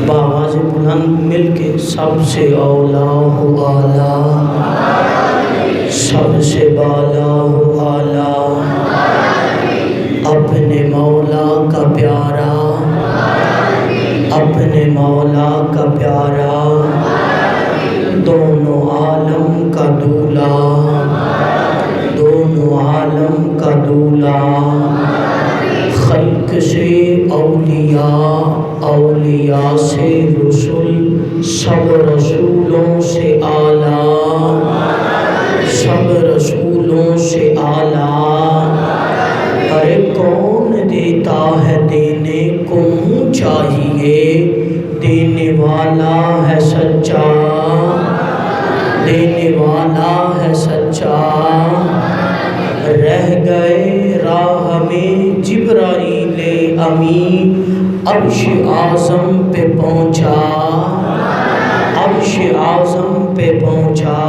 بآواز بلند مل کے سب سے اولا ہو اعلیٰ، سب سے بالا ہو اعلیٰ، اپنے مولا کا پیارا، اپنے مولا کا پیارا، دونوں عالم کا دولا، دونوں عالم کا دولا، خلق سے اولیاء، اولیاء سے رسول، سب رسولوں سے اعلیٰ، سب رسولوں سے اعلیٰ۔ ارے کون دیتا ہے دینے کو منہ چاہیے، دینے والا ہے سچا، دینے والا ہے سچا۔ رہ گئے راہ میں جبرائیل امین، عرش اعظم پہ پہنچا، عرش اعظم پہ پہنچا۔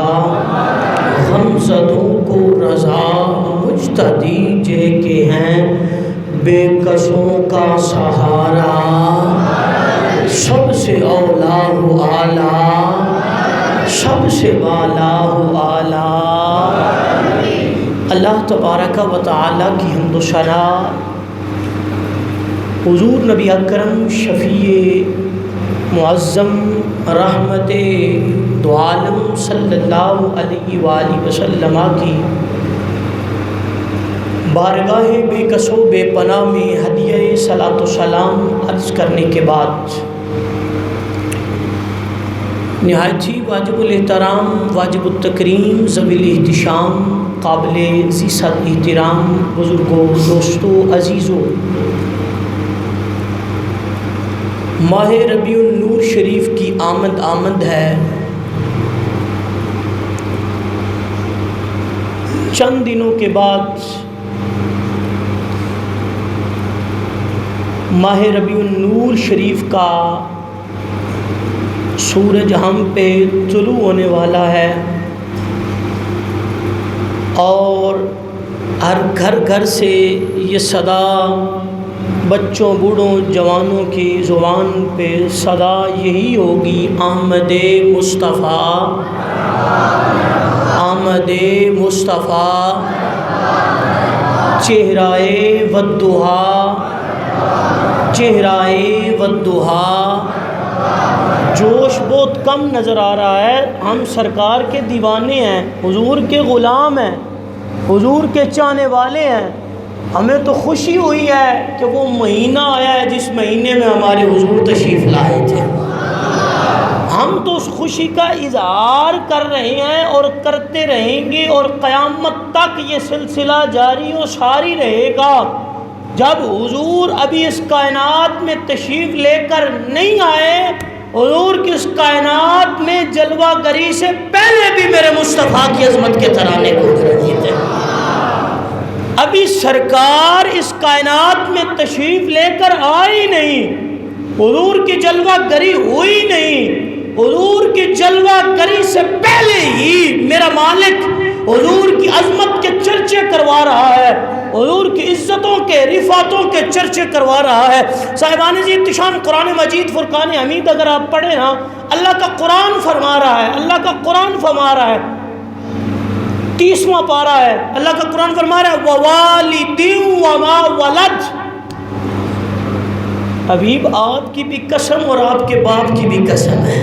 غمزدوں کو رضا مجھ دیجے کہ ہیں بے کسوں کا سہارا، سب سے اولا ہو اعلیٰ، سب سے بالا ہو اعلیٰ۔ اللہ تبارک و تعالی کی حمد و ثنا حضور نبی اکرم شفیع معظم رحمت دو عالم صلی اللہ علیہ وآلہ وسلم کی بارگاہ بے کس و بے پناہ میں ہدیہ صلاۃ و سلام عرض کرنے کے بعد نہایت ہی واجب الاحترام، واجب التکریم، ذوی الاحتشام، قابل ذیست احترام بزرگوں، دوستوں، عزیزوں، ماہ ربیع النور شریف کی آمد ہے۔ چند دنوں کے بعد ماہ ربیع النور شریف کا سورج ہم پہ طلوع ہونے والا ہے، اور ہر گھر سے یہ صدا بچوں، بوڑھوں، جوانوں کی زبان پہ صدا یہی ہوگی، آمد مصطفیٰ، آمد مصطفیٰ، چہرائے والضحیٰ، چہرائے والضحیٰ۔ جوش بہت کم نظر آ رہا ہے، ہم سرکار کے دیوانے ہیں، حضور کے غلام ہیں، حضور کے چاہنے والے ہیں۔ ہمیں تو خوشی ہوئی ہے کہ وہ مہینہ آیا ہے جس مہینے میں ہمارے حضور تشریف لائے تھے۔ ہم تو اس خوشی کا اظہار کر رہے ہیں اور کرتے رہیں گے، اور قیامت تک یہ سلسلہ جاری و ساری رہے گا۔ جب حضور ابھی اس کائنات میں تشریف لے کر نہیں آئے، حضور کی اس کائنات میں جلوہ گری سے پہلے بھی میرے مصطفیٰ کی عظمت کے ترانے گونج رہے تھے۔ ابھی سرکار اس کائنات میں تشریف لے کر آئی نہیں، حضور کی جلوہ گری ہوئی نہیں۔ حضور کی جلوہ گری سے پہلے ہی میرا مالک حضور کی عظمت کے چرچے کروا رہا ہے، حضور کی عزتوں کے، رفعتوں کے چرچے کروا رہا ہے۔ صاحبان جی احتشام، قرآن مجید فرقان حمید اگر آپ پڑھیں نا، اللہ کا قرآن فرما رہا ہے، اللہ کا قرآن فرما رہا ہے، 30واں پارہ ہے، اللہ کا قرآن فرما رہا ہے وَوَالِدٍ وَمَا وَلَدَ۔ حبیب آپ کی بھی قسم اور آپ کے باپ کی بھی قسم ہے،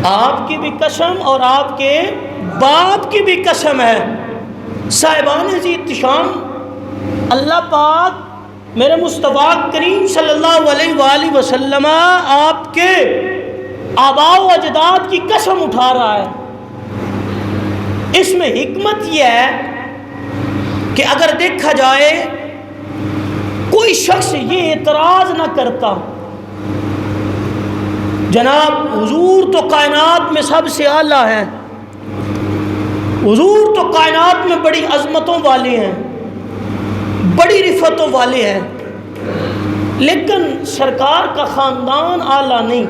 آپ کی بھی قسم اور آپ کے باپ کی بھی قسم ہے۔ صاحبان جی احتشام، اللہ پاک میرے مصطفیٰ کریم صلی اللہ علیہ وآلہ وسلم آپ کے آباء و اجداد کی قسم اٹھا رہا ہے۔ اس میں حکمت یہ ہے کہ اگر دیکھا جائے کوئی شخص یہ اعتراض نہ کرتا، جناب حضور تو کائنات میں سب سے اعلیٰ ہیں، حضور تو کائنات میں بڑی عظمتوں والے ہیں، بڑی رفعتوں والے ہیں، لیکن سرکار کا خاندان اعلیٰ نہیں،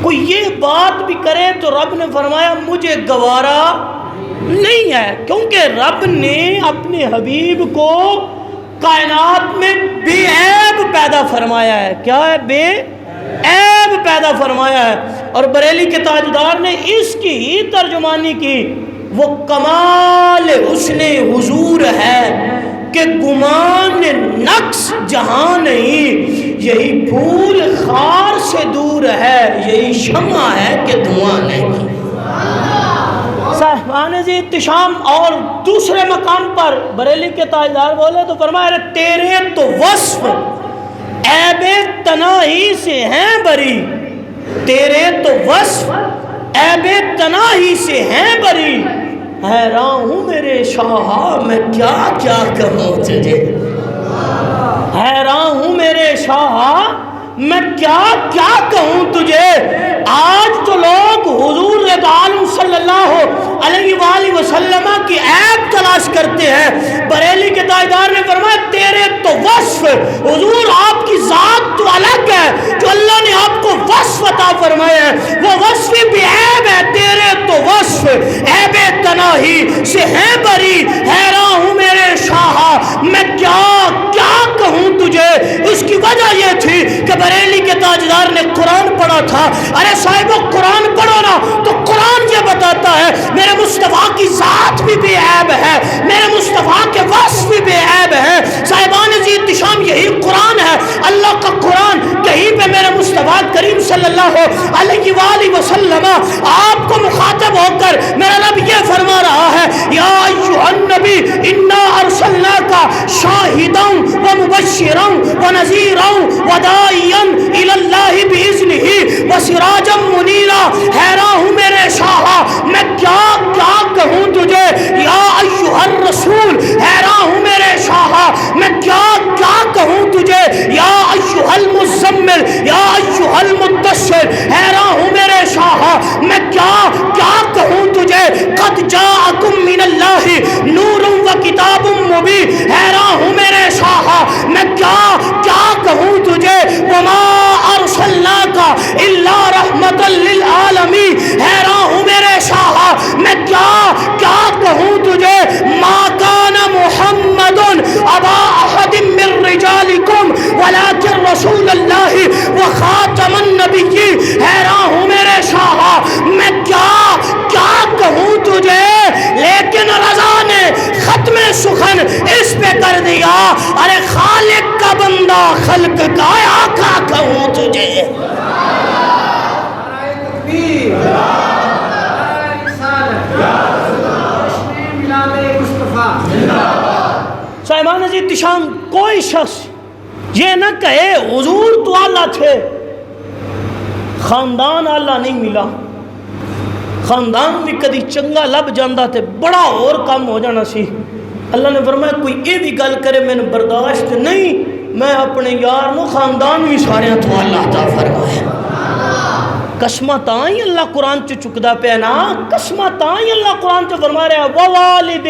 کوئی یہ بات بھی کرے تو رب نے فرمایا مجھے گوارا نہیں ہے، کیونکہ رب نے اپنے حبیب کو کائنات میں بے عیب پیدا فرمایا ہے. کیا ہے؟ بے عیب پیدا فرمایا ہے. اور بریلی کے تاجدار نے اس کی ہی ترجمانی کی. وہ کمال حسن حضور ہے کہ گمان نقص جہاں نہیں، یہی پھول خار سے دور ہے، یہی شمع ہے کہ دھواں نہیں. صاحبان ذی احتشام اور دوسرے مقام پر بریلی کے تاجدار بولے تو فرمایا تیرے تو وصف عیب تناہی سے ہیں بری، تیرے تو وصف عیب تناہی سے ہیں بری. حیران ہوں میرے شاہ میں کیا کیا کہوں تجھے، حیران ہوں میرے شاہ میں کیا کیا کہوں تجھے. آج تو لوگ حضور عالم صلی اللہ علیہ وآلہ وسلم کی عیب تلاش کرتے ہیں. بریلی کے تاجدار نے فرمایا تیرے تو وصف، حضور آپ کی ذات تو الگ ہے، جو اللہ نے آپ کو وصف عطا فرمایا ہے وہ وصف بھی عیب ہے. تیرے تو وصف عیب تناہی سے ہیں بری. حیران ہوں میرے شاہ میں کیا کیا کہوں تجھے. اس کی وجہ یہ تھی کہ بریلی کے تاجدار نے قرآن پڑھا تھا. ارے صاحبو قرآن پڑھو نا تو قرآن یہ بتاتا ہے میرے مصطفیٰ کی ذات بھی بے عیب ہے، میرے مصطفیٰ کے وصف بھی بے عیب ہے. صاحبان ذی احتشام یہی قرآن ہے، اللہ کا قرآن. کہیں پہ میرے مصطفیٰ کریم صلی اللہ علیہ وآلہ وسلم آپ کو مخاطب ہو کر میرا رب یہ فرما رہا ہے یا ایھا النبی انا ارسلناک شاہدا ومبشرا ونذیرا وداعیا الی اللہ باذنہ وسراجا منیرا. حیران ہوں میرے شاہ میں کیا کیا کہوں تجھے. یا ایھا الرسول، حیران ہوں میرے شاہ میں کیا کیا کہوں تجھے. یا ایھا المزمل، یا ایھا المدثر، حیران ہوں میرے شاہ میں کیا کیا کہوں تجھے. قد جاءکم من اللہ نور و کتاب مبین. حیران ہوں میرے شاہ میں کیا کیا کہوں تجھے. وما ارسلناک الا رحمتا للعالمین. حیران ہوں میرے شاہ میں کیا کیا کہوں تجھے. ما کان محمد ابا احد من رجالکم ولکن رسول اللہ وخاتم النبیین. حیران ہوں میرے شاہ میں کیا کیا کہوں تجھے. لیکن رضا نے ختم سخن اس پہ کر دیا. ارے خالق کا بندہ خلق کا آقا کہوں تجھے. صاحبان ذی احتشام کوئی شخص یہ نہ کہے حضور تو اعلیٰ تھے، خاندان اعلیٰ نہیں ملا. خاندان بھی کدی چنگا لب جاندہ تے بڑا اور کام ہو جانا سی. اللہ نے فرمایا کوئی یہ بھی گل کرے میں نے برداشت نہیں، میں اپنے یار نو خاندان بھی سارے تو اللہ عطا فرمایا. قسمہ تائیں اللہ قرآن چ چکدا پیا نا، قسمہ تائیں اللہ قرآن چ فرما رہا ہے ووالد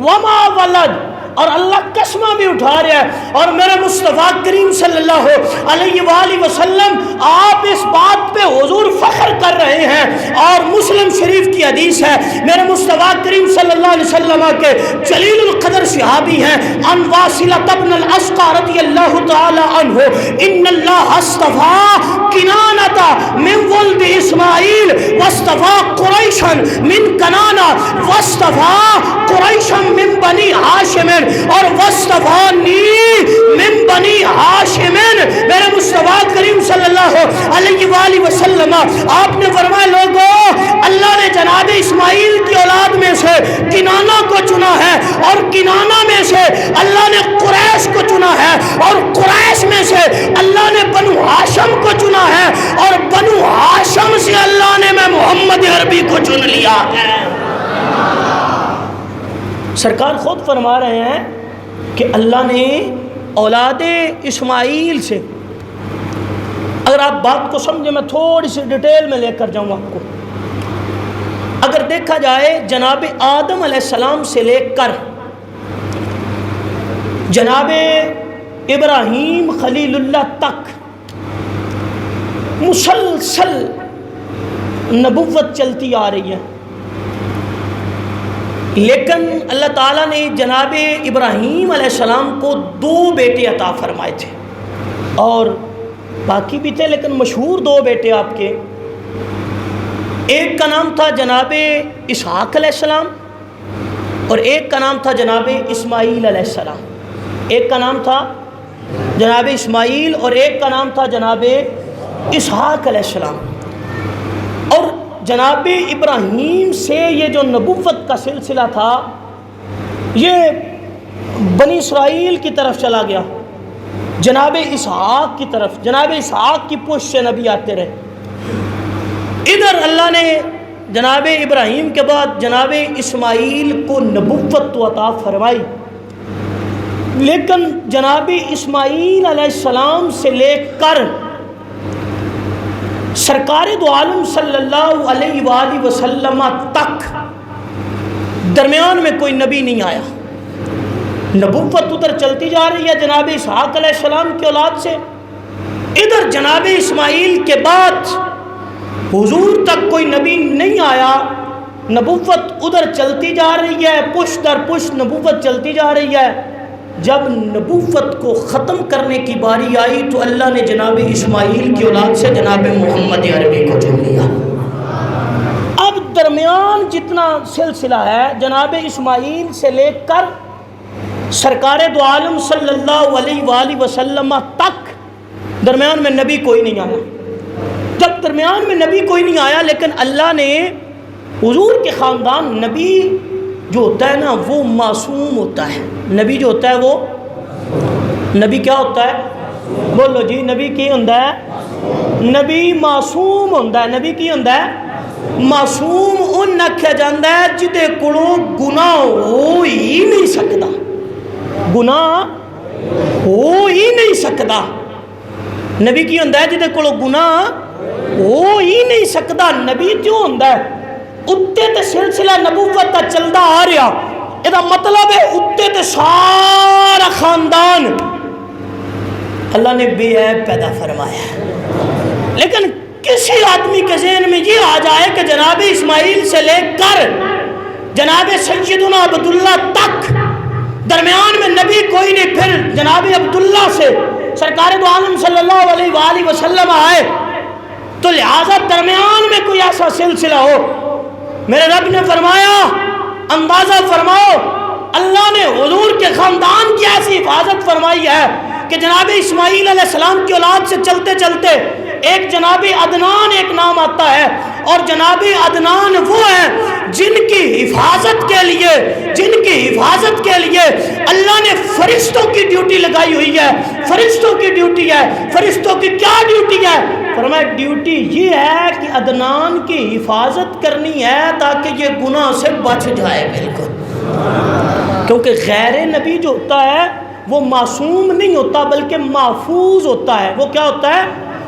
وما ولد. اور اللہ قسمہ بھی اٹھا رہا ہے. اور میرے مصطفیٰ کریم صلی اللہ علیہ وآلہ وسلم آپ اس بات پہ حضور فخر کر رہے ہیں. اور مسلم شریف کی حدیث ہے میرے مصطفیٰ کریم صلی اللہ علیہ وسلم کے جلیل القدر صحابی ہیں ان واصلہ بن الاسقع رضی اللہ تعالی عنہ ان اللہ اصطفى کنانہ من ولد اسماعیل واصطفى قریشا من کنانہ واصطفى قریشا من بنی ہاشم اور وصطفانی من بنی ہاشم. میرے مصطفیٰ کریم صلی اللہ علیہ وآلہ وسلم آپ نے فرمایا لوگوں اللہ نے جناب اسماعیل کی اولاد میں سے کنانہ کو چنا ہے، اور کنانہ میں سے اللہ نے قریش کو چنا ہے، اور قریش میں سے اللہ نے بنو ہاشم کو چنا ہے، اور بنو ہاشم سے اللہ نے میں محمد عربی کو چن لیا ہے. سرکار خود فرما رہے ہیں کہ اللہ نے اولاد اسماعیل سے، اگر آپ بات کو سمجھیں میں تھوڑی سی ڈیٹیل میں لے کر جاؤں آپ کو. اگر دیکھا جائے جناب آدم علیہ السلام سے لے کر جناب ابراہیم خلیل اللہ تک مسلسل نبوت چلتی آ رہی ہے. لیکن اللہ تعالیٰ نے جناب ابراہیم علیہ السلام کو 2 بیٹے عطا فرمائے تھے، اور باقی بھی تھے لیکن مشہور 2 بیٹے آپ کے. ایک کا نام تھا جناب اسحاق علیہ السلام اور ایک کا نام تھا جناب اسماعیل علیہ السلام. ایک کا نام تھا جناب اسماعیل اور ایک کا نام تھا جناب اسحاق علیہ السلام. اور جناب ابراہیم سے یہ جو نبوت کا سلسلہ تھا یہ بنی اسرائیل کی طرف چلا گیا، جناب اسحاق کی طرف، جناب اسحاق کی پشت سے نبی آتے رہے. ادھر اللہ نے جناب ابراہیم کے بعد جناب اسماعیل کو نبوت تو عطا فرمائی، لیکن جناب اسماعیل علیہ السلام سے لے کر سرکار دو عالم صلی اللہ علیہ وآلہ وسلم تک درمیان میں کوئی نبی نہیں آیا. نبوت ادھر چلتی جا رہی ہے جناب اسحاق علیہ السلام کی اولاد سے، ادھر جناب اسماعیل کے بعد حضور تک کوئی نبی نہیں آیا. نبوت ادھر چلتی جا رہی ہے، پشت در پشت نبوت چلتی جا رہی ہے. جب نبوت کو ختم کرنے کی باری آئی تو اللہ نے جناب اسماعیل کی اولاد سے جناب محمد عربی کو چن لیا. اب درمیان جتنا سلسلہ ہے جناب اسماعیل سے لے کر سرکار دو عالم صلی اللہ علیہ وآلہ وسلم تک درمیان میں نبی کوئی نہیں آیا. جب درمیان میں نبی کوئی نہیں آیا لیکن اللہ نے حضور کے خاندان، نبی جو ہوتا ہے نا وہ معصوم ہوتا ہے. نبی جو ہوتا ہے وہ نبی کیا ہوتا ہے؟ بولو جی، نبی کی ہوتا ہے؟ نبی معصوم ہوتا ہے. نبی کی ہوتا ہے؟ معصوم ان آکھیا جاندہ ہے جدے کولوں گناہ ہو ہی نہیں سکتا. گناہ ہو ہی نہیں سکتا. نبی کی ہوتا ہے جدے کولوں گناہ ہو ہی نہیں سکتا. نبی کیوں ہوتا ہے؟ اتنے تے سلسلہ نبوت کا چلتا آ رہا، یہ مطلب ہے اتنے تے سارا خاندان اللہ نے بے عیب پیدا فرمایا ہے. لیکن کسی آدمی کے ذہن میں یہ آ جائے کہ جناب اسماعیل سے لے کر جناب سیدنا عبداللہ تک درمیان میں نبی کوئی نہیں، پھر جناب عبداللہ سے سرکار دو عالم صلی اللہ علیہ وآلہ وسلم آئے تو لہٰذا درمیان میں کوئی ایسا سلسلہ ہو. میرے رب نے فرمایا اندازہ فرماؤ اللہ نے حضور کے خاندان کی ایسی حفاظت فرمائی ہے کہ جناب اسماعیل علیہ السلام کی اولاد سے چلتے چلتے ایک جناب عدنان ایک نام آتا ہے، اور جناب عدنان وہ ہیں جن کی حفاظت کے لیے اللہ نے فرشتوں کی ڈیوٹی لگائی ہوئی ہے. فرشتوں کی ڈیوٹی ہے. فرشتوں کی کیا ڈیوٹی ہے؟ فرمایا ڈیوٹی یہ ہے کہ عدنان کی حفاظت کرنی ہے تاکہ یہ گناہ سے بچ جائے. بالکل، کیونکہ غیر نبی جو ہوتا ہے وہ معصوم نہیں ہوتا بلکہ محفوظ ہوتا ہے. وہ کیا ہوتا ہے؟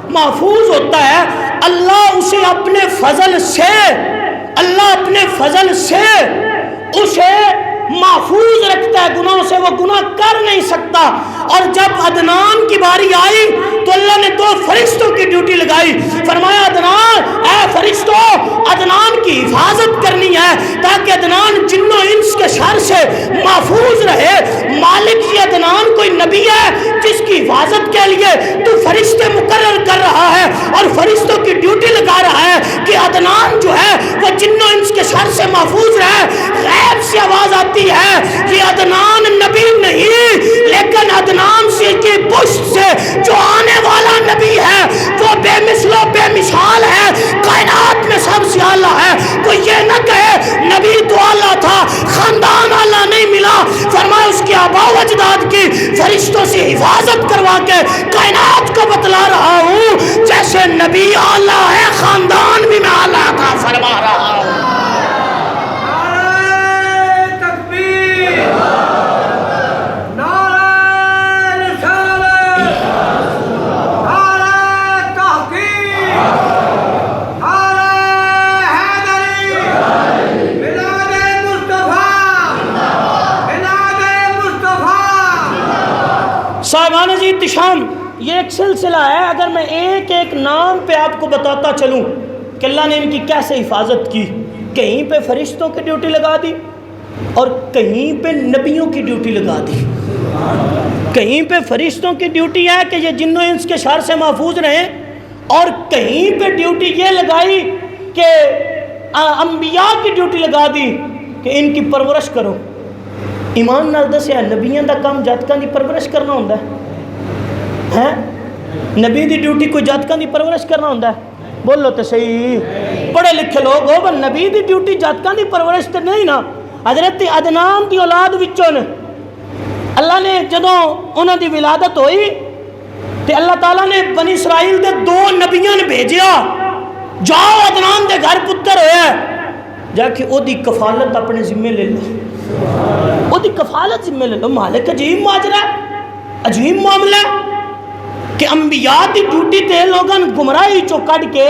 محفوظ ہوتا ہے. اللہ اسے اپنے فضل سے اسے محفوظ رکھتا ہے گناہوں سے، وہ گناہ کر نہیں سکتا. اور جب عدنان کی باری آئی تو اللہ نے 2 فرشتوں کی ڈیوٹی لگائی. فرمایا عدنان، اے فرشتوں، عدنان کی حفاظت کرنی ہے تاکہ عدنان جن و انس کے شر سے محفوظ رہے. مالک یہ عدنان کوئی نبی ہے جس کی حفاظت کے لیے تو فرشتے مقرر کر رہا ہے اور فرشتوں کی ڈیوٹی لگا رہا ہے کہ عدنان جو ہے وہ جن و انس کے شر سے محفوظ رہے. غیب سے آواز آتی ہے یہ عدنان نبی نہیں، لیکن عدنان سے کی پشت سے جو آنے والا نبی ہے وہ بے مثل و بے مثال ہے، کائنات میں سب سے اعلیٰ ہے. کوئی یہ نہ کہے نبی تو اعلیٰ تھا خاندان اعلیٰ نہیں ملا. فرمایا اس کے آباء و اجداد کی فرشتوں سے حفاظت کروا کے کائنات کو بتلا رہا ہوں جیسے نبی اعلیٰ ہے خاندان بھی میں اعلیٰ تھا فرما رہا ہوں. صاحبان جی احتشام، یہ ایک سلسلہ ہے. اگر میں ایک ایک نام پہ آپ کو بتاتا چلوں کہ اللہ نے ان کی کیسے حفاظت کی. کہیں پہ فرشتوں کی ڈیوٹی لگا دی، اور کہیں پہ نبیوں کی ڈیوٹی لگا دی، کہیں پہ فرشتوں کی ڈیوٹی ہے کہ یہ جن و انس کے شر سے محفوظ رہیں، اور کہیں پہ ڈیوٹی یہ لگائی کہ انبیاء کی ڈیوٹی لگا دی کہ ان کی پرورش کرو۔ ایمان نال دسیا نبیوں دا کام جاتکاں دی پرورش کرنا ہوندا ہے؟ نبی دی ڈیوٹی کوئی جاتکاں دی پرورش کرنا ہوندا ہے؟ بولو تو صحیح، پڑھے لکھے لوگ ہو، پر نبی دی ڈیوٹی جاتکاں دی پرورش تے نہیں نا۔ حضرت عدنان دی اولاد وچوں اللہ نے جدوں انہاں دی ولادت ہوئی تے اللہ تعالیٰ نے بنی اسرائیل دے 2 نبیوں نے بھیجیا، جاؤ عدنان دے گھر پتر ہویا ہے، جا کے او دی کفالت اپنے ذمے لے لو، او دی کفالت ذمے لے لو۔ مالک عجیب ماجرا، عجیب معاملہ کہ انبیاء دی ڈیوٹی تے لوگاں گمراہی چو کٹ کے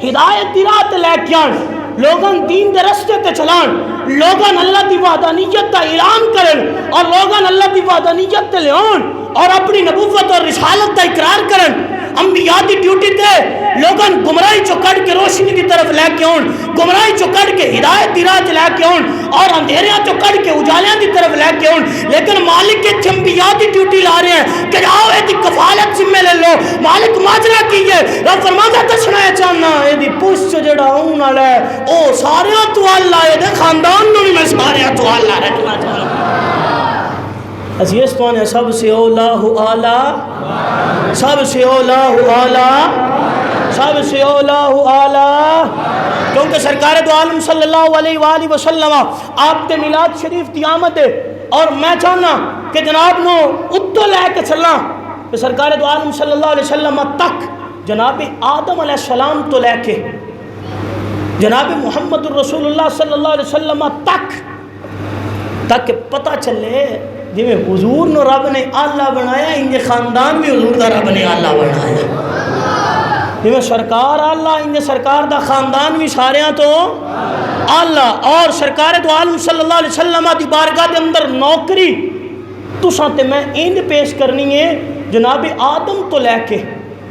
ہدایت دی راہ تے لے کے آن، لوگاں دین دے رستے تے چلان، لوگاں اللہ دی وحدانیت دا اعلان کرن، اور لوگاں اللہ دی وحدانیت تے لے آن اور اپنی نبوت اور رسالت دا اقرار کرن۔ انبیاء دی ڈیوٹی تے لوگاں گمراہی چو کٹ کے روشنی دی طرف لے کے آن، گمراہی چو کٹ کے ہدایت دی راہ لے کے آن، اور اندھیریاں چو کٹ کے اجالیاں دی طرف لے کے آن۔ لیکن مالک کے انبیاء دی ڈیوٹی لا رہے ہیں کہ جاؤ اے دی کفالت ذمہ لے لو۔ مالک ماجرا کی ہے، رب فرماتا دسنا ہے چاہنا اے دی پوچھ جڑا آن والا ہے او سارے تو اللہ اے دے خاندان نو میں سارے تو اللہ رکھنا چاہنا۔ عزیز تو نے سب سے اولا ہو اعلیٰ، سب سے اولا ہو اعلیٰ، سب سے اولا ہو اعلیٰ، کیونکہ سرکار دو عالم صلی اللہ علیہ وآلہ وسلم آپ تے میلاد شریف کی آمد ہے، اور میں چاہنا کہ جناب نو اتو لے کے چلنا کہ سرکار دو عالم صلی اللہ علیہ وسلم تک جناب آدم علیہ السلام تو لے کے جناب محمد الرسول اللہ صلی اللہ علیہ وسلم تک پتہ چلے جی میں حضور نو رب نے اللہ بنایا، انجے خاندان بھی حضور دا رب نے اللہ بنایا، جی میں سرکار اللہ انجے سرکار دا خاندان بھی ساریاں تو اللہ، اور سرکار دو عالم صلی اللہ علیہ وسلم دی بارگاہ دے اندر نوکری تو سانتے میں اند پیش کرنی ہے جناب آدم تو لے کے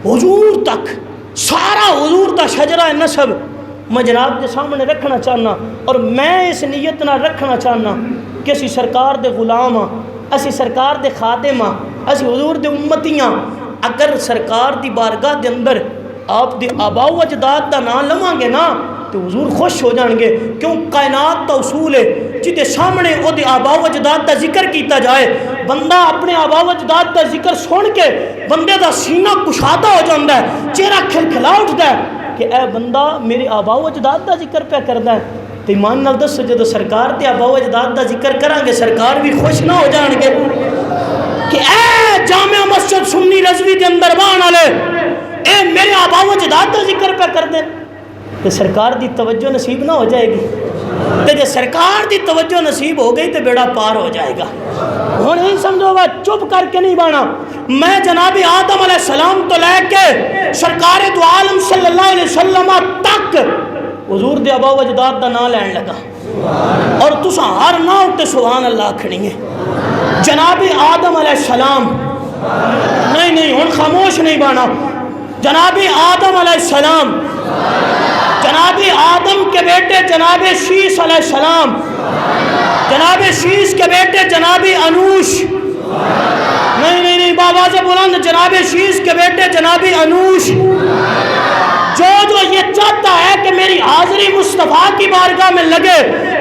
حضور تک سارا حضور دا شجرہ نسب میں جناب دے سامنے رکھنا چاہنا، اور میں اس نیت نہ رکھنا چاہنا کہ اسی سرکار دے غلام ہاں، اسی سرکار دے خادم ہاں، اسی حضور دے امتیاں۔ اگر سرکار دی بارگاہ دے اندر آپ دے آباء و اجداد دا نام لواں گے نا تو حضور خوش ہو جان گے، کیوں کائنات دا اصول ہے جدے سامنے او دے آباء و اجداد دا ذکر کیتا جائے، بندہ اپنے آباء و اجداد دا ذکر سن کے بندے دا سینہ کشادہ ہو جاندہ ہے، چہرہ کھلکھلا اٹھتا ہے کہ اے بندہ میرے آباء و اجداد دا ذکر پہ کردا ہے۔ تو ایمان نال دسو جدو سرکار تے آباء و اجداد دا ذکر کران گے سرکار بھی خوش نہ ہو جان گے کہ اے جامع مسجد سنی رضوی دے اندر بان والے اے میرے آباء و اجداد دا ذکر پہ کر دیں، تو سرکار دی توجہ نصیب نہ ہو جائے گی، تو جب سرکار دی توجہ نصیب ہو گئی تو بیڑا پار ہو جائے گا۔ ہوں نہیں سمجھو گا، چپ کر کے نہیں بانا، میں جناب آدم علیہ السلام تو لے کے سرکار دو عالم صلی اللہ علیہ وسلم تک حضور دے آباء و اجداد دا نام لین لگا، اور تساں ہر نام تے سبحان اللہ کھڑی ہے۔ جناب آدم علیہ السلام، نہیں ہن خاموش نہیں بانا، جناب آدم علیہ السلام، جناب آدم کے بیٹے جناب شیش علیہ السلام، جناب شیش کے بیٹے جناب انوش، نہیں بابا سے بلند، جناب شیش کے بیٹے جناب انوش، جو یہ چاہتا ہے کہ میری حاضری مصطفیٰ کی بارگاہ میں لگے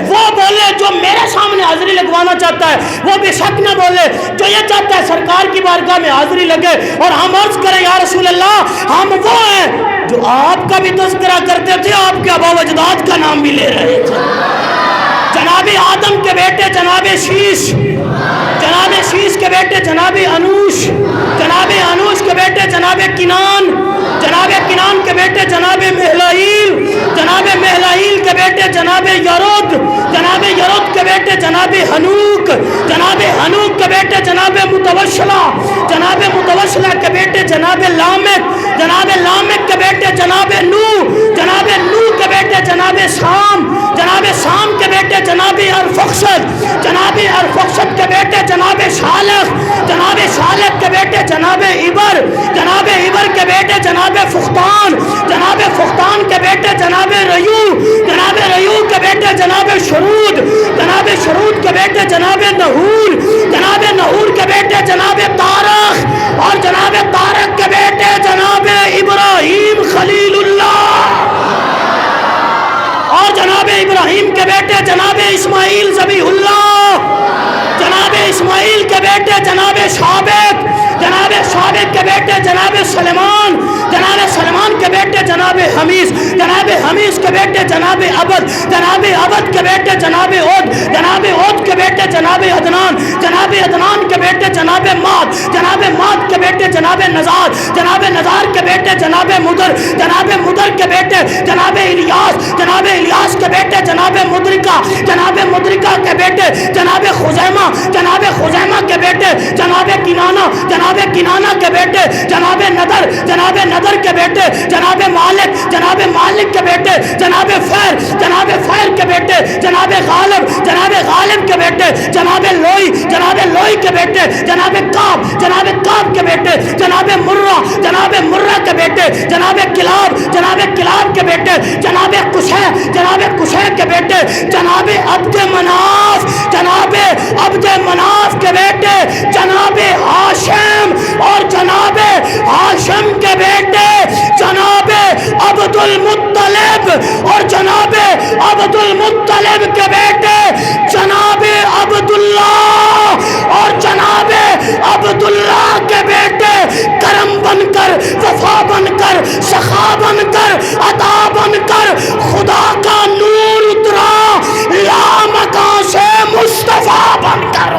وہ بولے، جو میرے سامنے حاضری لگوانا چاہتا ہے وہ بے شک نہ بولے، جو یہ چاہتا ہے سرکار کی بارگاہ میں حاضری لگے، اور ہم عرض کریں یا رسول اللہ ہم وہ ہیں جو آپ کا بھی تذکرہ کرتے تھے، آپ کے آباء و اجداد کا نام بھی لے رہے تھے۔ جناب آدم کے بیٹے جناب شیش، جناب شیش کے بیٹے جناب انوش، جناب انوش کے بیٹے جناب کنان، جناب کنان کے بیٹے جناب مہلائیل، جناب مہلائیل کے بیٹے جناب یرود، جناب یرود کے بیٹے جناب حنوک، جناب حنوک کے بیٹے جناب متوشلہ، جناب متوشلہ کے بیٹے جناب لامک، جناب لامک کے بیٹے جناب نوح، جناب نوح کے بیٹے جناب سام، جناب سام کے بیٹے جناب ارفخشد، جناب ارفخشد کے بیٹے جناب صالح، جناب صالح کے بیٹے جناب عبر، جناب عبر کے بیٹے جناب فختان، جناب فختان کے بیٹے جناب ریو، جناب ریو کے بیٹے جناب شرود، جناب شرود کے بیٹے جناب نحور، جناب نحور کے بیٹے جناب طارق، اور جناب طارق کے بیٹے جناب ابراہیم خلیل اللہ، اور جناب ابراہیم کے بیٹے جناب اسماعیل ذبیح اللہ، جناب اسماعیل کے بیٹے جناب شابق، جناب شابق کے بیٹے جناب سلیمان، جناب سلیمان کے بیٹے جناب حمیس، جناب حمیس کے بیٹے جناب عبد، جناب عبد کے بیٹے جناب عود، جناب عود کے بیٹے جناب عدنان، جناب عدنان کے بیٹے جناب ماد، جناب ماد کے بیٹے جناب نزار، جناب نزار کے بیٹے جناب مدر، جناب مدر کے بیٹے جناب الیاس، جناب الیاس کے بیٹے جناب مدرکہ، جناب مدرکہ کے بیٹے جناب خزیمہ، جناب خزیمہ کے بیٹے جناب کنانہ، جناب کنانہ کے بیٹے جناب ندر، جناب ندر کے بیٹے جناب مالک، جناب مالک کے بیٹے جناب فیر، جناب فیر کے بیٹے جناب غالب، جناب غالب کے بیٹے جناب لوئی، جناب لوئی کے بیٹے جناب کعب، جناب کعب کے بیٹے جناب مرہ، جناب مرہ کے بیٹے جناب کلاب، جناب کلاب کے بیٹے جناب قشے، جناب قشے کے بیٹے جناب عبد مناف، جناب عبد مناف کے بیٹے جناب ہاشم، اور جناب ہاشم کے بیٹے جناب عبد المطلب، اور جناب عبد المطلب کے بیٹے جناب عبداللہ، اور جناب عبداللہ کے بیٹے کرم بن کر، وفا بن کر، سخا بن کر، عطا بن کر، خدا کا نور اترا لامکان سے مصطفیٰ بن کر۔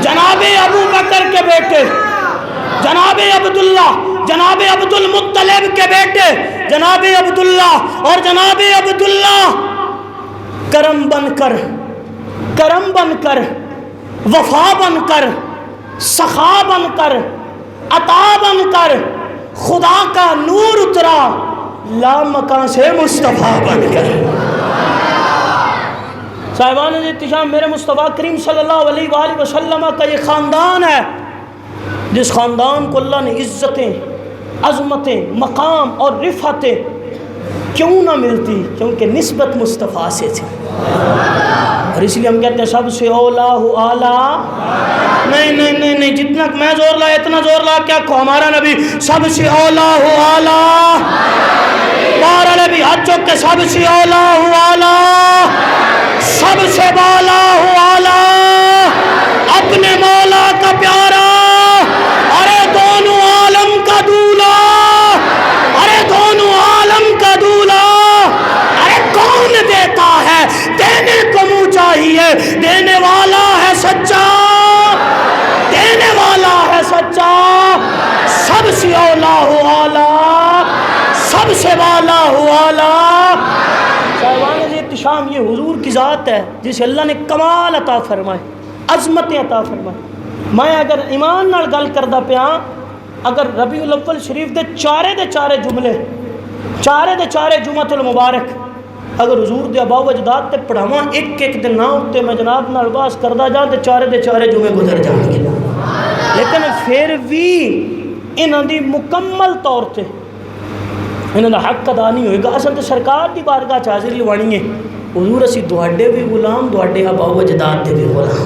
جناب ابو بکر کے بیٹے جناب عبداللہ، جناب عبد المطلب کے بیٹے جناب عبداللہ، اور جناب عبداللہ کرم بن کر، کرم بن کر، وفا بن کر، سخا بن کر، عطا بن کر، خدا کا نور اترا لامکان سے مصطفیٰ بن کر۔ صاحبان احتشام، میرے مصطفیٰ کریم صلی اللہ علیہ وآلہ وسلم کا یہ خاندان ہے جس خاندان کو اللہ نے عزتیں، عظمتیں، مقام اور رفعتیں کیوں نہ ملتی؟ کیونکہ نسبت مصطفیٰ سے تھی، اور اس لیے ہم کہتے ہیں سب سے اولا ہو اعلیٰ۔ نہیں نہیں نہیں نہیں، جتنا میں زور لایا اتنا زور لا کیا کو ہمارا نبی سب سے اولا ہو اعلیٰ، ہمارا نبی ہاتھ چوک کے سب سے اولا ہو اعلیٰ، سب سے بالا ہو اعلیٰ، اپنے مولا کا پیارا، ارے دونوں عالم کا دولا، ارے دونوں عالم کا دولا، ارے کون دیتا ہے؟ دینے کو منہ چاہیے، دینے والا ہے سچا، دینے والا ہے سچا، سب سے اولا ہو اعلیٰ، سب سے بالا ہو اعلیٰ۔ صاحبان احتشام، یہ حضور کی ذات ہے جسے اللہ نے کمال عطا فرمائے، عظمتیں عطا فرمائے۔ میں اگر ایمان نال گل کردا پیا، اگر ربیع الاول شریف دے چارے جملے، چارے جمعۃ المبارک اگر حضور دے آباء و اجداد تے پڑھاواں ایک ایک دن نہ ہوتے، میں جناب نال باس کردا جاں تے چارے جمعے گزر جان گے، لیکن پھر بھی انہاں دی مکمل طور تے انہاں دا حق ادا نہیں ہوئے گا۔ اصل تے سرکار دی بارگاہ چ حاضری لوانی ہے، حضور اسی تواڈے بھی غلام، تواڈے آباء و اجداد دے بھی غلام۔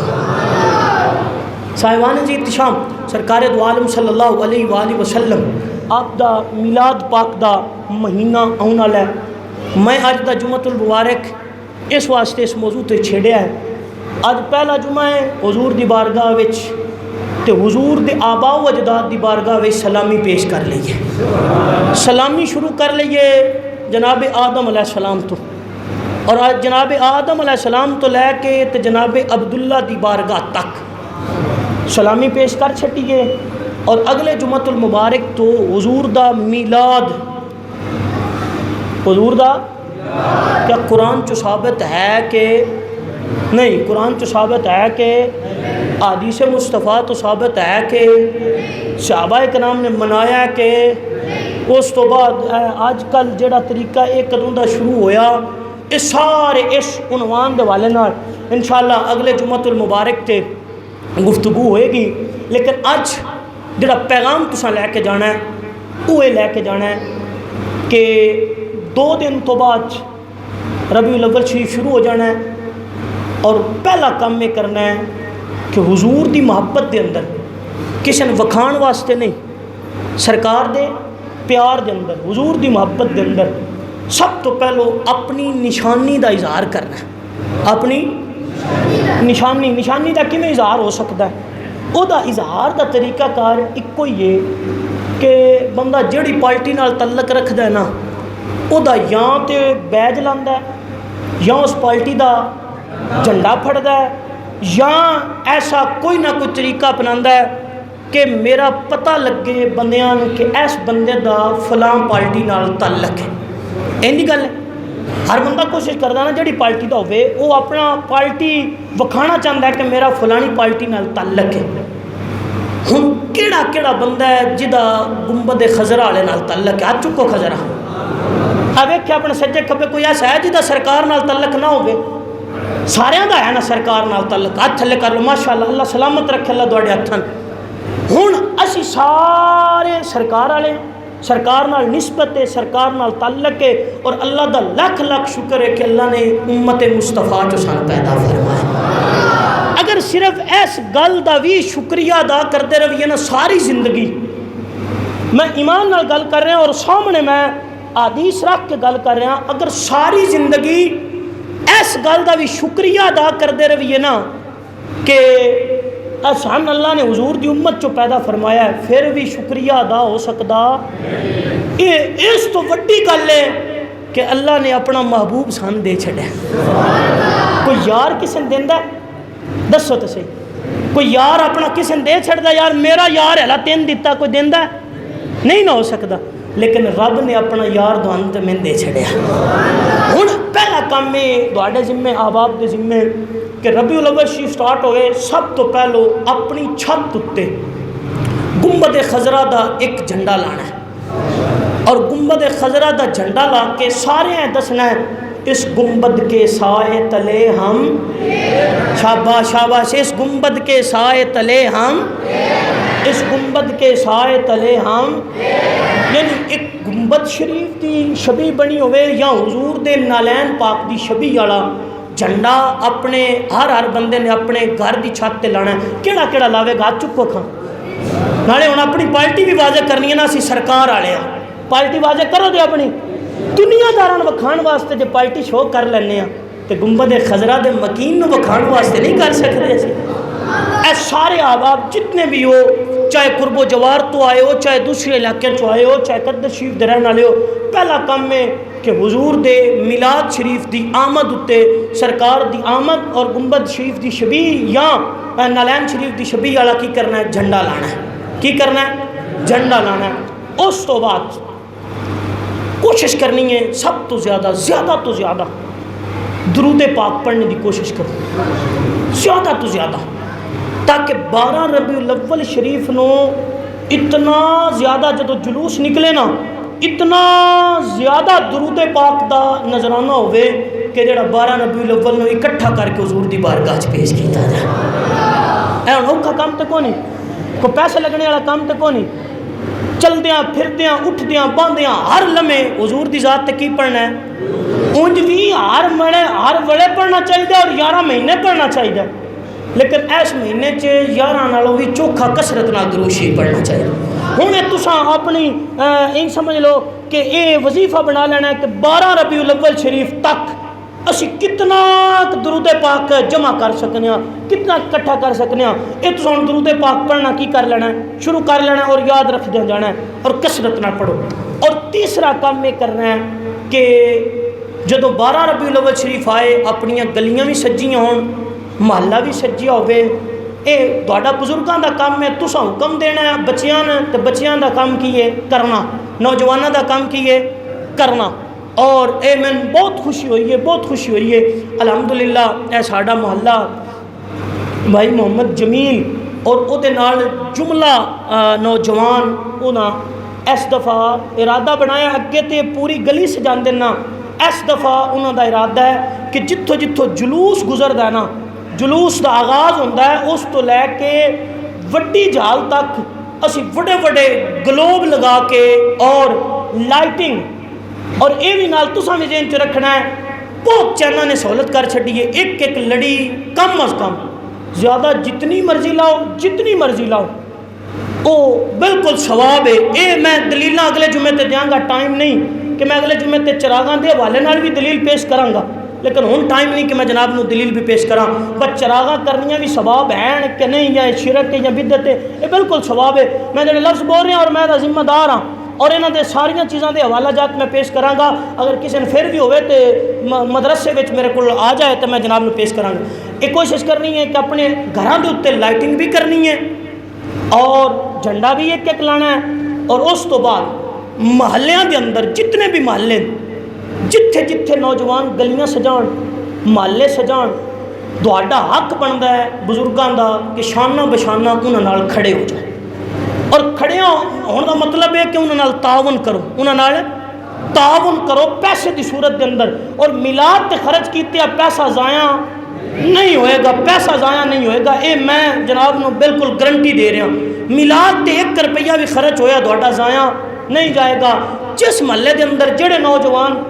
صاحبان جی احتشام، سرکار دو عالم صلی اللہ علیہ وآلہ وسلم آپ دا میلاد پاک دا مہینہ آن والا ہے۔ میں اج دا جمعۃ المبارک اس واسطے اس موضوع تے چھیڑیا ہے، اج پہلا جمعہ ہے حضور دی بارگاہ وچ، تے حضور دے آباء و اجداد دی بارگاہ وچ سلامی پیش کر لئیے، سلامی شروع کر لئیے جناب آدم علیہ السلام تو، اور آج جناب آدم علیہ السلام تو لے کے تے جناب عبداللہ دی بارگاہ تک سلامی پیش کر چھٹیے، اور اگلے جمعۃ المبارک تو حضور دا میلاد، حضور دا کیا قرآن چو ثابت ہے کہ نہیں؟ قرآن چو ثابت ہے کہ حدیث مصطفیٰ تو ثابت ہے کہ صحابہ کرام نے منایا کہ اس تو بعد اج کل جڑا طریقہ ایک کدوں دا شروع ہویا اس سارے اس عنوان دے والے نال انشاءاللہ اگلے جمعۃ المبارک تے گفتگو ہوئے گی، لیکن اج جڑا پیغام تساں لے کے جانا ہے وہ لے کے جانا ہے کہ 2 دن تو بعد ربیع الاول شریف شروع ہو جانا ہے، اور پہلا کام یہ کرنا ہے کہ حضور دی محبت دے اندر کسی نے وکھان واسطے نہیں، سرکار دے پیار دے اندر، حضور دی محبت دے اندر سب تو پہلو اپنی نشانی دا اظہار کرنا ہے۔ اپنی نشانی دا کیویں اظہار ہو سکتا ہے؟ وہ دا اظہار دا طریقہ کار ایک ہی ہے کہ بندہ جڑی پارٹی نال تعلق رکھدا ہے نا وہ دا یا تے بیج لاندا ہے یا اس پارٹی دا جھنڈا پھڑدا ہے یا ایسا کوئی نہ کوئی طریقہ اپناتا ہے کہ میرا پتہ لگے بندیاں کہ اس بندے دا فلاں پارٹی نال تعلق ہے۔ اینی گل ہے، ہر بندہ کوشش کرتا نا جڑی پارٹی دا ہوئے وہ اپنا پارٹی وکھانا چاہتا ہے کہ میرا فلانی پارٹی نال تعلق ہے۔ ہن کیڑا کیڑا بندہ ہے جدا گنبد خضرا والے نال تعلق ہے؟ آ چکو خضرا ویکھیا اپنے سجے کھبے کوئی ایسا ہے جدا سرکار نال تعلق نہ ہوئے؟ سارے دا ہے نا سرکار نال تعلق، ہاتھ تھلے کر لو ماشاءاللہ، اللہ سلامت رکھے اللہ تواڈے ہتھاں۔ ہن اسی سارے سرکار والے، سرکار نال نسبت ہے، سرکار نال تعلق ہے، اور اللہ دا لاکھ لاکھ شکر ہے کہ اللہ نے امت مصطفیٰ جو سان پیدا فرمایا۔ اگر صرف اس گل دا بھی شکریہ ادا کرتے رہیے نا ساری زندگی، میں ایمان نال گل کر رہا اور سامنے میں حدیث رکھ کے گل کر رہا، اگر ساری زندگی اس گل دا بھی شکریہ ادا کرتے رہیے نا کہ سان اللہ نے حضور دی امت چو پیدا فرمایا ہے، پھر بھی شکریہ ادا ہو سکتا؟ اس تو وڈی گل ہے کہ اللہ نے اپنا محبوب سان دے چھڑا۔ کوئی یار کسی نے دیندا؟ دسو تو صحیح، کوئی یار اپنا کسی نے دے چھڑدا؟ یار میرا یار ہے تین دیتا، کوئی دیندا؟ نہیں نہ ہو سکتا، لیکن رب نے اپنا یار دوان تے میں دے چھڑیا۔ ہن پہلا کام ہے تواڈے ذمے، احباب دے ذمے کہ ربیع الاول شریف سٹارٹ ہوئے، سب تو پہلو اپنی چھت اتے گنبد خضرا دا ایک جھنڈا لانا ہے، اور گنبد خضرا دا جھنڈا لا کے سارے ہیں دسنا ہے اس گنبد کے سائے تلے ہم، شاباش شاباش، اس گنبد کے سائے تلے ہم، اس گنبد کے سائے تلے ہم، یعنی ایک گنبد شریف دی شبیہ بنی ہوئے یا حضور دے نالین پاک دی شبیہ والا جھنڈا اپنے ہر بندے نے اپنے گھر دی چھت تے لانا ہے۔ کیڑا کیڑا لاوے گا چکو کھاں نالے ہن اپنی پارٹی بھی واضح کرنی ہے نا، اسی سرکار والے ہاں، پارٹی واضح کرو دے اپنی دنیا داراں وکھان واسطے جے پارٹی شو کر لینے ہاں تے گنبد خضرا دے مکین نو وکھان واسطے نہیں کر سکتے اسی۔ اے سارے احباب جتنے بھی ہو، چاہے قرب و جوار تو آئے ہو، چاہے دوسرے علاقے چو آئے ہو، چاہے قدر شریف دے رہن والے ہو، پہلا کام ہے کہ حضور دے میلاد شریف دی آمد اتے سرکار دی آمد اور گنبد شریف دی شبیہ یا نالین شریف دی شبیہ والا کی کرنا ہے؟ جھنڈا لانا ہے۔ کی کرنا ہے؟ جھنڈا لانا ہے۔ اس تو بعد کوشش کرنی ہے سب تو زیادہ تو زیادہ درود پاک پڑھنے دی کوشش کرو، زیادہ تو زیادہ، تاکہ 12 ربیع الاول شریف نو اتنا زیادہ جدو جلوس نکلے نا اتنا زیادہ درود پاک دا نظرانہ ہوئے کہ جڑا 12 ربیع الاول نو اکٹھا کر کے حضور دی بارگاہ چ پیش کیتا جائے۔ اے انوکھا کام تے کوئی نہیں، کوئی پیسے لگنے والا کام تے کوئی نہیں، چلدیاں پھردیاں اٹھدیاں باندیاں ہر لمحے حضور دی ذات تے کی پڑھنا ہے؟ اونج بھی ہر وڑے پڑھنا چاہیے اور 11 مہینے پڑھنا چاہیے، لیکن اس مہینے چ 11 نالوں بھی چوکھا کثرت نال درود شریف پڑھنا چاہیے۔ ہوں تساں اپنی یہ سمجھ لو کہ یہ وظیفہ بنا لینا ہے کہ 12 ربیع الاول شریف تک اسی کتنا درود پاک جمع کر سکنے ہیں، کتنا کٹھا کر سکنے ہیں۔ یہ تو درود پاک پڑھنا کی کر لینا ہے، شروع کر لینا ہے اور یاد رکھ دیا جانا ہے اور کثرت نہ پڑھو۔ اور تیسرا کام یہ کرنا ہے کہ جدو 12 ربیع الاول شریف آئے اپنی گلیاں بھی سجیاں ہون، محلہ بھی سجیا ہوئے، یہ تہاڈا بزرگاں دا کام ہے، تساں حکم دینا ہے بچیاں نے تے بچیاں دا کام کی ہے کرنا، نوجوانوں دا کام کی ہے کرنا۔ اور اے میں بہت خوشی ہوئی ہے، بہت خوشی ہوئی ہے الحمدللہ۔ اے ساڈا محلہ بھائی محمد جمیل اور وہ نال جملہ نوجوان انہاں اس دفعہ ارادہ بنایا اگے تے پوری گلی سجان دینا. اس دفعہ انہوں دا ارادہ ہے کہ جتھوں جتھوں جلوس گزردا ہے نا، جلوس دا آغاز ہوتا ہے اس تو لے کے وڈی جھال تک اسی بڑے بڑے گلوب لگا کے اور لائٹنگ، اور یہ بھی نال تساں بھی ذہن چ رکھنا ہے بہت چینل نے سہولت کر چھڈی ہے. ایک ایک لڑی کم از کم زیادہ جتنی مرضی لاؤ، جتنی مرضی لاؤ، او بالکل ثواب ہے. اے میں دلیلاں اگلے جمعے تے دیاں گا، ٹائم نہیں کہ میں اگلے جمعے تے چراغاں دے حوالے نال بھی دلیل پیش کراں گا، لیکن ہن ٹائم نہیں کہ میں جناب نو دلیل بھی پیش کراں. بس چراغاں کرنیاں بھی ثواب ہیں کہ نہیں، یا شرک ہے یا بدعت ہے، یہ بالکل ثواب ہے. میں جڑے لفظ بول رہا اور میں دا ذمہ دار ہاں، اور انہاں دے ساریاں چیزاں دے حوالہ جات میں پیش کراں گا. اگر کسی نے پھر بھی ہوئے تو مدرسے وچ میرے کو آ جائے تو میں جناب نو پیش کراں گا. ایک کوشش کرنی ہے کہ اپنے گھراں دے اوتے لائٹنگ بھی کرنی ہے اور جھنڈا بھی ایک ایک لانا ہے. اور اس تو بعد محلیاں دے اندر جتنے بھی محلے جتھے جتھے نوجوان گلیاں سجان، محلے سجان، تہاڈا حق بنتا ہے بزرگاں دا کہ شانہ بشانہ انہاں نال کھڑے ہو جاؤ. اور کھڑے ہونے کا مطلب ہے کہ انہاں نال تعاون کرو، انہاں نال تعاون کرو پیسے دی صورت دے اندر. اور میلاد تے خرچ کیتے پیسہ ضائع نہیں ہوئے گا، پیسہ ضائع نہیں ہوئے گا. اے میں جناب نو بالکل گارنٹی دے رہا ہوں. میلاد تے 1 روپیہ بھی خرچ ہویا تہاڈا ضائع نہیں جائے گا. جس محلے دے اندر جڑے نوجوان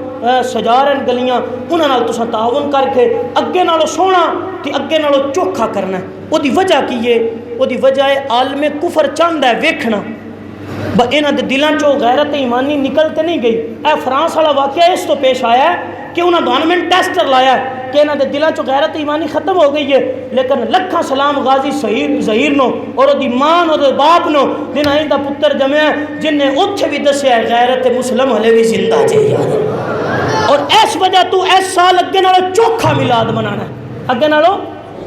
سجا رہے گلیاں، انہاں نال تساں تعاون کر کے اگے نالوں سونا تے اگے نالوں چوکھا کرنا ہے. وہ دی وجہ کی ہے؟ وہ دی وجہ ہے عالم کفر چاہندا ہے ویکھنا انہاں دے دلاں چوں غیرت ایمانی نکل تے نہیں گئی. اے فرانس والا واقعہ اس تو پیش آیا ہے کہ انہاں گورنمنٹ ٹیسٹر لایا ہے کہ انہاں دے دلاں چوں غیرت ایمانی ختم ہو گئی ہے، لیکن لکھاں سلام غازی ظہیر نو اور دی ماں نو دے باپ نو جنہاں دا پتر جمعیا جن نے اوتھے بھی دسیا ہے غیرت مسلم ہلے بھی زندہ جے یار. اور اس وجہ تو اس سال اگے نالوں چوکھا میلاد منانا ہے، اگے نالوں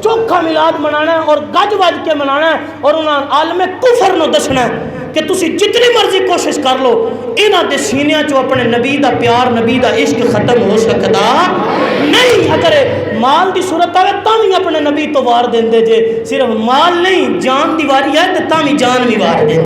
چوکھا میلاد منانا ہے اور گج وج کے منانا ہے. اور انہاں عالم کفر نو دسنا ہے کہ تسی جتنی مرضی کوشش کر لو انہاں دے سینیاں چو اپنے نبی دا پیار، نبی دا عشق ختم ہو سکتا نہیں. اگر مال دی صورت آئے تاں بھی اپنے نبی تو وار دیندے جے، صرف مال نہیں جان دی واری ہے تے تاں بھی جان بھی وار دیندے.